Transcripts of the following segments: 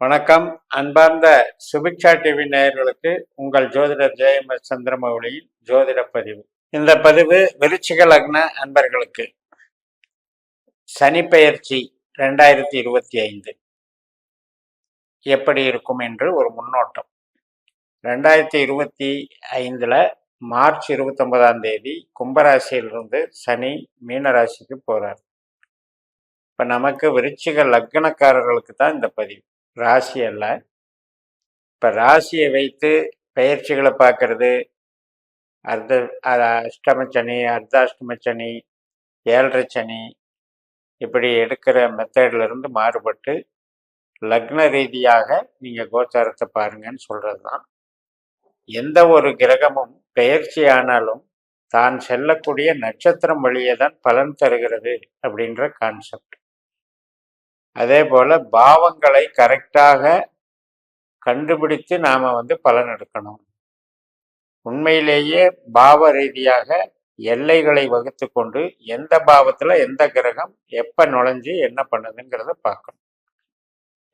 வணக்கம். அன்பார்ந்த சுபிக்ஷா டிவி நேயர்களுக்கு உங்கள் ஜோதிடர் ஜெயமஸ் சந்திரமௌலியின் ஜோதிட பதிவு. இந்த பதிவு விருச்சிக லக்ன அன்பர்களுக்கு சனி பெயர்ச்சி 2025 எப்படி இருக்கும் என்று ஒரு முன்னோட்டம். 2025 மார்ச் 29 கும்பராசியிலிருந்து சனி மீனராசிக்கு போறார். இப்ப நமக்கு விருச்சிக லக்னக்காரர்களுக்கு தான் இந்த பதிவு, ராசி அல்ல. இப்ப ராசியை வைத்து பெயர்ச்சிகளை பார்க்கறது, அஷ்டமச்சனி, அர்த்தாஷ்டமச்சனி, ஏழரை சனி, இப்படி எடுக்கிற மெத்தட்ல இருந்து மாறுபட்டு லக்ன ரீதியாக நீங்க கோச்சாரத்தை பாருங்கன்னு சொல்றதுதான். எந்த ஒரு கிரகமும் பெயர்ச்சி ஆனாலும் தான் செல்லக்கூடிய நட்சத்திரம் வழியே தான் பலன் தருகிறது அப்படின்ற கான்செப்ட். அதே போல பாவங்களை கரெக்டாக கண்டுபிடித்து நாம பலன் எடுக்கணும். உண்மையிலேயே பாவ ரீதியாக எல்லைகளை வகுத்து கொண்டு எந்த பாவத்துல எந்த கிரகம் எப்ப நுழைஞ்சு என்ன பண்ணுதுங்கிறத பார்க்கணும்.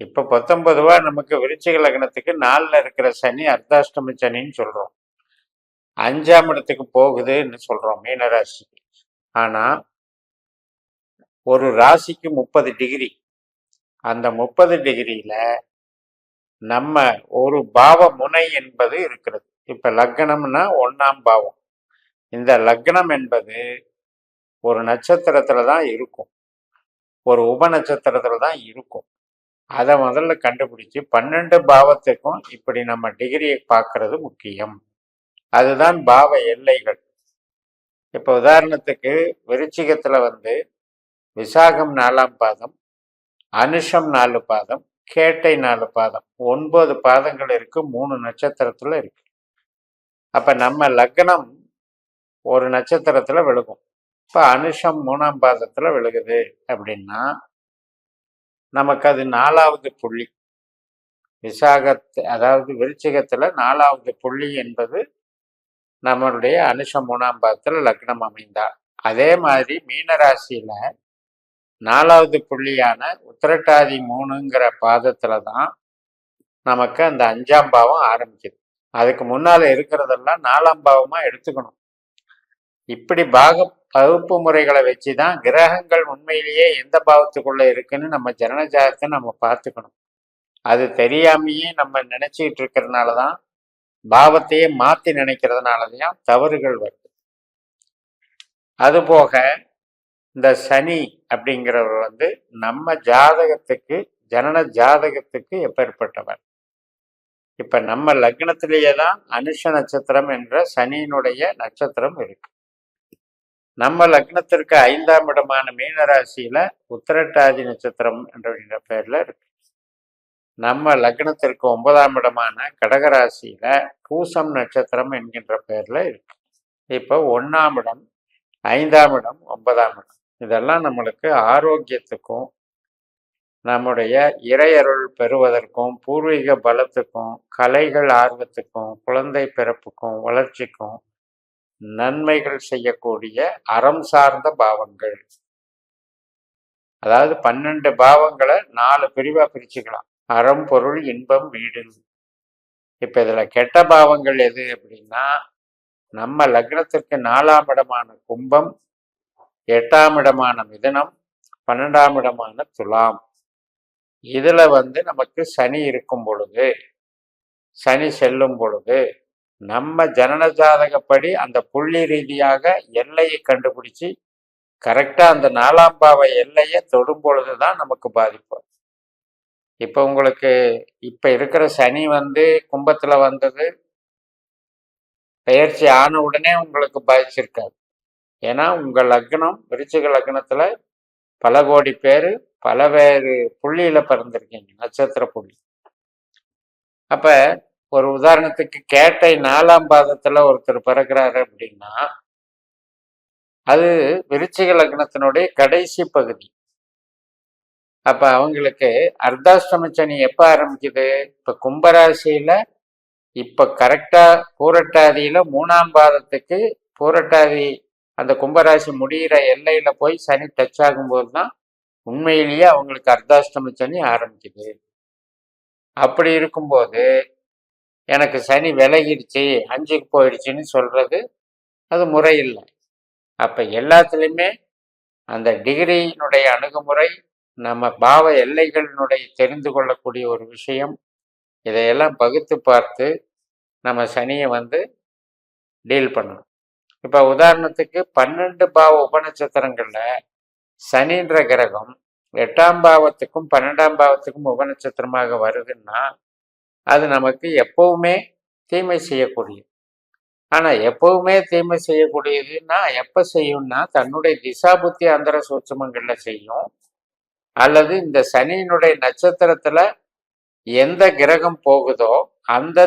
இப்ப 19 நமக்கு விருச்சிக லக்னத்துக்கு 4ல் இருக்கிற சனி அர்த்தாஷ்டம சனின்னு சொல்றோம். 5ஆம் இடத்துக்கு போகுதுன்னு சொல்றோம் மீனராசிக்கு. ஆனா ஒரு ராசிக்கு 30 டிகிரி, அந்த 30 டிகிரியில நம்ம ஒரு பாவ முனை என்பது இருக்கிறது. இப்ப லக்னம்னா 1ஆம் பாவம். இந்த லக்னம் என்பது ஒரு நட்சத்திரத்துல தான் இருக்கும், ஒரு உப நட்சத்திரத்துல தான் இருக்கும். அதை முதல்ல கண்டுபிடிச்சு 12 பாவத்துக்கும் இப்படி நம்ம டிகிரியை பார்க்கறது முக்கியம். அதுதான் பாவ எல்லைகள். இப்ப உதாரணத்துக்கு விருச்சிகத்துல விசாகம் 4ஆம் பாதம், அனுஷம் 4 பாதம், கேட்டை 4 பாதம், 9 பாதங்கள் இருக்கு, 3 நட்சத்திரத்துல இருக்கு. அப்ப நம்ம லக்னம் ஒரு நட்சத்திரத்துல விழுகும். இப்ப அனுஷம் 3ஆம் பாதத்துல விழுகுது அப்படின்னா நமக்கு அது 4வது புள்ளி. அதாவது விருச்சிகத்துல 4வது புள்ளி என்பது நம்மளுடைய அனுஷம் 3ஆம் பாதத்துல லக்னம் அமைந்தார். அதே மாதிரி மீனராசியில 4வது புள்ளியான உத்திரட்டாதி 3ங்கிற பாதத்துல தான் நமக்கு அந்த 5ஆம் பாவம் ஆரம்பிக்குது. அதுக்கு முன்னால இருக்கிறதெல்லாம் 4ஆம் பாவமா எடுத்துக்கணும். இப்படி பகுப்பு முறைகளை வச்சுதான் கிரகங்கள் உண்மையிலேயே எந்த பாவத்துக்குள்ள இருக்குன்னு நம்ம ஜனனஜாதத்தை நம்ம பார்த்துக்கணும். அது தெரியாமையே நம்ம நினைச்சுக்கிட்டு இருக்கிறதுனாலதான், பாவத்தையே மாத்தி நினைக்கிறதுனாலதான் தவறுகள் வருது. அதுபோக இந்த சனி அப்படிங்கிறவர் நம்ம ஜாதகத்துக்கு, ஜனன ஜாதகத்துக்கு எப்பேற்பட்டவர். இப்ப நம்ம லக்னத்திலேயே தான் அனுஷ நட்சத்திரம் என்ற சனியினுடைய நட்சத்திரம் இருக்கு. நம்ம லக்னத்திற்கு 5ஆம் இடமான மீனராசியில உத்திரட்டாதி நட்சத்திரம் என்ற பெயர்ல இருக்கு. நம்ம லக்னத்திற்கு 9ஆம் இடமான கடகராசியில பூசம் நட்சத்திரம் என்கின்ற பெயர்ல இருக்கு. இப்போ 1ஆம் இடம், 5ஆம் இடம், 9ஆம் இடம், இதெல்லாம் நம்மளுக்கு ஆரோக்கியத்துக்கும் நம்முடைய இறையருள் பெறுவதற்கும் பூர்வீக பலத்துக்கும் கலைகள் ஆர்வத்துக்கும் குழந்தை பிறப்புக்கும் வளர்ச்சிக்கும் நன்மைகள் செய்யக்கூடிய அறம் சார்ந்த பாவங்கள். அதாவது 12 பாவங்களை 4 பிரிவா பிரிச்சுக்கலாம். அறம், பொருள், இன்பம், வீடு. இப்ப இதுல கெட்ட பாவங்கள் எது அப்படின்னா, நம்ம லக்னத்திற்கு 4ஆம் இடமான கும்பம், 8ஆம் இடமான மிதுனம், 12ஆம் இடமான துலாம். இதுல நமக்கு சனி இருக்கும் பொழுது, சனி செல்லும் பொழுது நம்ம ஜனன ஜாதகப்படி அந்த புள்ளி ரீதியாக எல்லையை கண்டுபிடிச்சு கரெக்டா அந்த 4ஆம் பாவ எல்லையை தொடும் பொழுதுதான் நமக்கு பாதிப்பு. இப்ப உங்களுக்கு இப்ப இருக்கிற சனி கும்பத்துல வந்தது, பெயர்ச்சி ஆன உடனே உங்களுக்கு பாதிச்சிருக்காது. ஏன்னா உங்க லக்னம் விருச்சிக லக்னத்துல பல கோடி பேரு பல வேறு புள்ளியில பிறந்திருக்கீங்க, நட்சத்திர புள்ளி. அப்ப ஒரு உதாரணத்துக்கு கேட்டை 4ஆம் பாதத்துல ஒருத்தர் பிறக்கிறாரு அப்படின்னா அது விருச்சிக லக்னத்தினுடைய கடைசி பகுதி. அப்ப அவங்களுக்கு அர்த்தாஷ்டம சனி எப்ப ஆரம்பிக்குது? இப்ப கும்பராசியில இப்ப கரெக்டா பூரட்டாதியில 3ஆம் பாதத்துக்கு பூரட்டாதி அந்த கும்பராசி முடிகிற எல்லையில போய் சனி டச் ஆகும்போது தான் உண்மையிலேயே அவங்களுக்கு அர்த்தாஷ்டம சனி ஆரம்பிக்குது. அப்படி இருக்கும்போது எனக்கு சனி விலகிடுச்சு, 5க்கு போயிடுச்சுன்னு சொல்றது அது முறையில்லை. அப்ப எல்லாத்துலேயுமே அந்த டிகிரியினுடைய அணுகுமுறை, நம்ம பாவ எல்லைகளினுடைய தெரிந்து கொள்ளக்கூடிய ஒரு விஷயம். இதையெல்லாம் பகுத்து பார்த்து நம்ம சனியை டீல் பண்ணணும். இப்போ உதாரணத்துக்கு 12 பாவ உபநட்சத்திரங்கள்ல சனின்ற கிரகம் 8ஆம் பாவத்துக்கும் 12ஆம் பாவத்துக்கும் உபநட்சத்திரமாக வருதுன்னா அது நமக்கு எப்பவுமே தீமை செய்யக்கூடியது. ஆனால் எப்பவுமே தீமை செய்யக்கூடியதுன்னா எப்போ செய்யும்னா தன்னுடைய திசாபுத்தி அந்தர சூட்சுமங்கள்ல செய்யும், அல்லது இந்த சனியினுடைய நட்சத்திரத்துல எந்த கிரகம் போகுதோ அந்த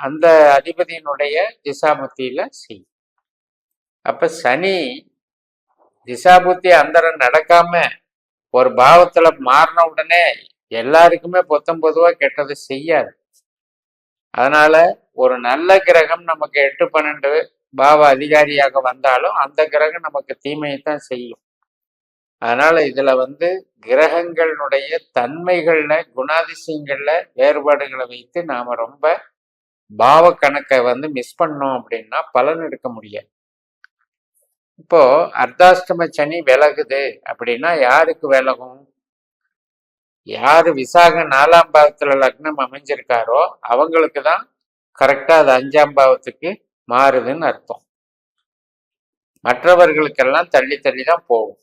அந்த அதிபதியினுடைய திசாபுத்தியில செய்யும். அப்ப சனி திசாபுத்தி அந்தரம் நடக்காம ஒரு பாவத்துல மாறின உடனே எல்லாருக்குமே பொதுவா கெட்டது செய்யாது. அதனால ஒரு நல்ல கிரகம் நமக்கு 8, 12 பாவ அதிகாரியாக வந்தாலும் அந்த கிரகம் நமக்கு தீமையைத்தான் செய்யும். அதனால இதுல கிரகங்களுடைய தன்மைகள்ல குணாதிசயங்கள்ல வேறுபாடுகளை வைத்து நாம ரொம்ப பாவ கணக்கை மிஸ் பண்ணோம் அப்படின்னா பலன் எடுக்க முடியாது. இப்போ அர்த்தாஷ்டம சனி விலகுது அப்படின்னா யாருக்கு விலகும்? யாரு விசாக 4ஆம் பாவத்துல லக்னம் அமைஞ்சிருக்காரோ அவங்களுக்கு தான் கரெக்டா அது 5ஆம் பாவத்துக்கு மாறுதுன்னு அர்த்தம். மற்றவர்களுக்கெல்லாம் தள்ளி தள்ளி தான் போகும்.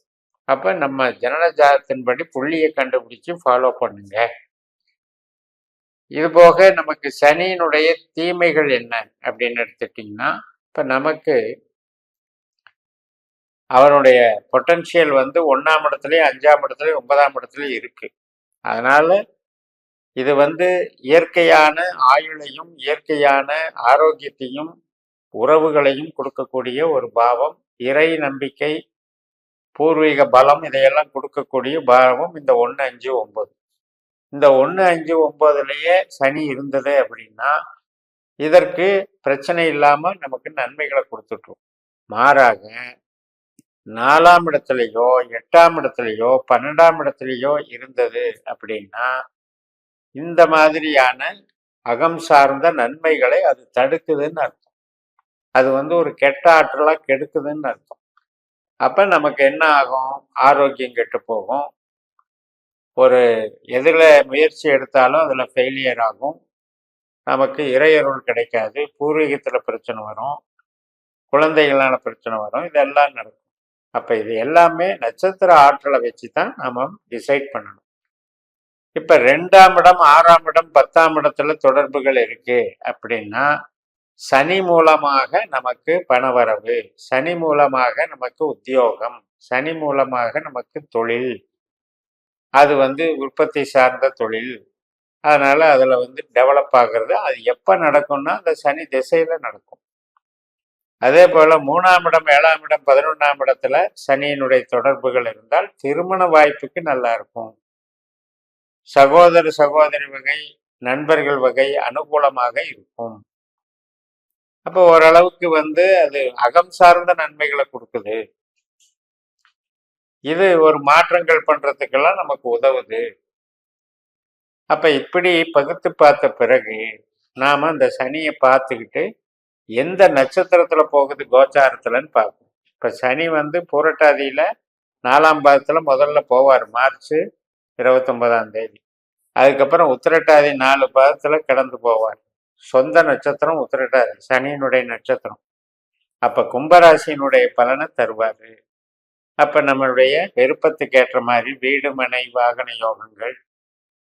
அப்ப நம்ம ஜனன ஜாதகத்தின்படி புள்ளியை கண்டுபிடிச்சு ஃபாலோ பண்ணுங்க. இது போக நமக்கு சனியினுடைய தீமைகள் என்ன அப்படின்னு எடுத்துட்டீங்கன்னா, இப்ப நமக்கு அவனுடைய பொட்டன்ஷியல் 1ஆம் இடத்துலயும் 5ஆம் இடத்துலயும் 9ஆம் இடத்துலயும் இருக்கு. அதனால இது இயற்கையான ஆயுளையும் இயற்கையான ஆரோக்கியத்தையும் உறவுகளையும் கொடுக்கக்கூடிய ஒரு பாவம். இறை நம்பிக்கை, பூர்வீக பலம் இதையெல்லாம் கொடுக்கக்கூடிய பாவம் இந்த 1, 5, 9. இந்த 1, 5, 9லயே சனி இருந்தது அப்படின்னா இதற்கு பிரச்சனை இல்லாம நமக்கு நன்மைகளை கொடுத்துட்ரும். மாறாக 4ஆம் இடத்துலையோ 8ஆம் இடத்துலையோ 12ஆம் இடத்துலையோ இருந்தது அப்படின்னா இந்த மாதிரியான அகம் சார்ந்த நன்மைகளை அது தடுக்குதுன்னு அர்த்தம். அது ஒரு கெட்ட ஆற்றலா கெடுக்குதுன்னு அர்த்தம். அப்ப நமக்கு என்ன ஆகும்? ஆரோக்கியம் கெட்டு போகும். ஒரு எதுல முயற்சி எடுத்தாலும் அதுல ஃபெயிலியர் ஆகும். நமக்கு இறையருள் கிடைக்காது. பூர்வீகத்துல பிரச்சனை வரும், குழந்தைகளான பிரச்சனை வரும், இதெல்லாம் நடக்கும். அப்ப இது எல்லாமே நட்சத்திர ஆற்றலை வச்சு தான் நாம டிசைட் பண்ணணும். இப்ப 2ஆம் இடம், 6ஆம் இடம், 10ஆம் இடத்துல தொடர்புகள் இருக்கு அப்படின்னா சனி மூலமாக நமக்கு பணவரவு, சனி மூலமாக நமக்கு உத்தியோகம், சனி மூலமாக நமக்கு தொழில், அது உற்பத்தி சார்ந்த தொழில். அதனால அதுல டெவலப் ஆகுறது. அது எப்ப நடக்கும்னா அந்த சனி திசையில நடக்கும். அதே போல 3ஆம் இடம், 7ஆம் இடம், 11ஆம் இடத்துல சனியினுடைய தொடர்புகள் இருந்தால் திருமண வாய்ப்புக்கு நல்லா இருக்கும். சகோதர சகோதரி வகை, நண்பர்கள் வகை அனுகூலமாக இருக்கும். அப்போ ஓரளவுக்கு அது அகம் சார்ந்த நன்மைகளை கொடுக்குது. இது ஒரு மாற்றங்கள் பண்றதுக்கெல்லாம் நமக்கு உதவுது. அப்ப இப்படி பகுத்து பார்த்த பிறகு நாம அந்த சனியை பார்த்துக்கிட்டு எந்த நட்சத்திரத்துல போகுது கோச்சாரத்துலன்னு பார்ப்போம். இப்ப சனி பூரட்டாதியில 4ஆம் பாதத்துல முதல்ல போவார், மார்ச் 29ஆம் தேதி. அதுக்கப்புறம் உத்திரட்டாதி 4 பாதத்துல கடந்து போவார். சொந்த நட்சத்திரம் உத்திரட்டாதி, சனியினுடைய நட்சத்திரம். அப்ப கும்பராசியினுடைய பலனை தருவாரு. அப்ப நம்மளுடைய விருப்பத்துக்கு ஏற்ற மாதிரி வீடு, மனை, வாகன யோகங்கள்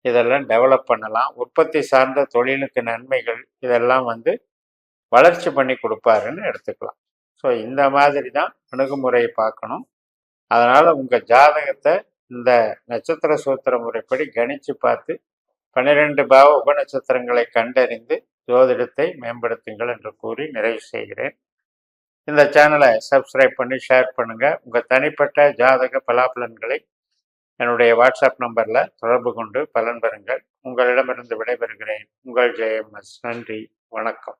இதெல்லாம் டெவலப் பண்ணலாம். உற்பத்தி சார்ந்த தொழிலுக்கு நன்மைகள் இதெல்லாம் வளர்ச்சி பண்ணி கொடுப்பாருன்னு எடுத்துக்கலாம். ஸோ இந்த மாதிரி தான் அணுகுமுறையை பார்க்கணும். அதனால உங்க ஜாதகத்தை இந்த நட்சத்திர சூத்திர முறைப்படி கணிச்சு பார்த்து 12 பாவ உபநட்சத்திரங்களை கண்டறிந்து ஜோதிடத்தை மேம்படுத்துங்கள் என்று கூறி நிறைவு செய்கிறேன். இந்த சேனலை சப்ஸ்கிரைப் பண்ணி ஷேர் பண்ணுங்க. உங்க தனிப்பட்ட ஜாதக பலாபலன்களை என்னுடைய வாட்ஸ்அப் நம்பர்ல தொடர்பு கொண்டு பலன் பெறுங்கள். உங்களிடமிருந்து விடைபெறுகிறேன். உங்கள் ஜெயம் எஸ். நன்றி, வணக்கம்.